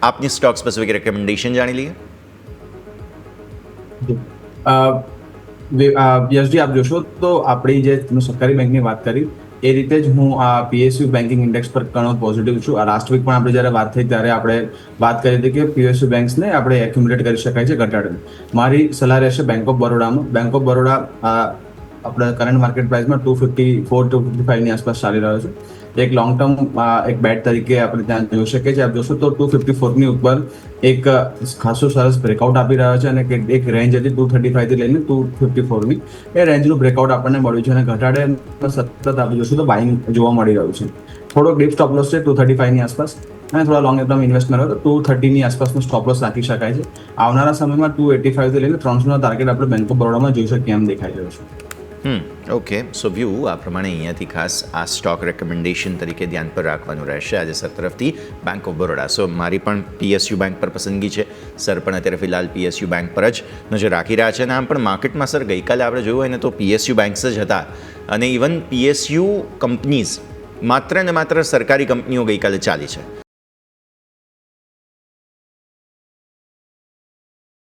આપની stock specific recommendation જાણી લઈએ. યશજી, આપ જોશો તો આપણી જે તમે સરકારી બેંકની વાત કરી એ રીતે જ હું આ પીએસયુ બેન્કિંગ ઇન્ડેક્સ પર ઘણો પોઝિટિવ છું. આ લાસ્ટ વીક પણ આપણે જ્યારે વાત થઈ ત્યારે આપણે વાત કરી હતી કે પીએસયુ બેંક્સને આપણે એક્યુમ્યુલેટ કરી શકાય છે ઘટાડીને. મારી સલાહ રહેશે બેંક ઓફ બરોડામાં. બેંક ઓફ બરોડા આપણા કરંટ માર્કેટ પ્રાઇસમાં 254-255ની આસપાસ ચાલી રહ્યો છે. એક લોંગ ટર્મ એક બેટ તરીકે આપણે ત્યાં જોઈ શકીએ છીએ. આપ જોશો તો 254ની ઉપર એક ખાસો સરસ બ્રેકઆઉટ આપી રહ્યો છે અને એક રેન્જ હતી 235થી લઈને 254ની. એ રેન્જનું બ્રેકઆઉટ આપણને મળ્યું છે અને ઘટાડે સતત આપણે જોશું તો બાઇંગ જોવા મળી રહ્યું છે. થોડો ડીપ સ્ટોપ લોસ છે 235ની આસપાસ અને થોડા લોંગ ટર્મ ઇન્વેસ્ટમેન્ટ હોય તો 230ની આસપાસનો સ્ટોપ લોસ રાખી શકાય છે. આવનારા સમયમાં 285થી લઈને 300નો ટાર્ગેટ આપણે બેંક ઓફ બરોડામાં જોઈ શકીએ એમ દેખાઈ રહ્યો છે. ઓકે, સો વ્યૂ આ પ્રમાણે અહીંયાથી ખાસ આ સ્ટોક રેકમેન્ડેશન તરીકે ધ્યાન પર રાખવાનું રહેશે આજે સર તરફથી બેંક ઓફ બરોડા. સો મારી પણ પીએસયુ બેંક પર પસંદગી છે. સર પણ અત્યારે ફિલહાલ પીએસયુ બેંક પર જ નજર રાખી રહ્યા છે અને આમ પણ માર્કેટમાં સર ગઈકાલે આપણે જોયું હોય ને તો પીએસયુ બેંક્સ જ હતા અને ઇવન પીએસયુ કંપનીઝ માત્ર ને માત્ર સરકારી કંપનીઓ ગઈકાલે ચાલી છે.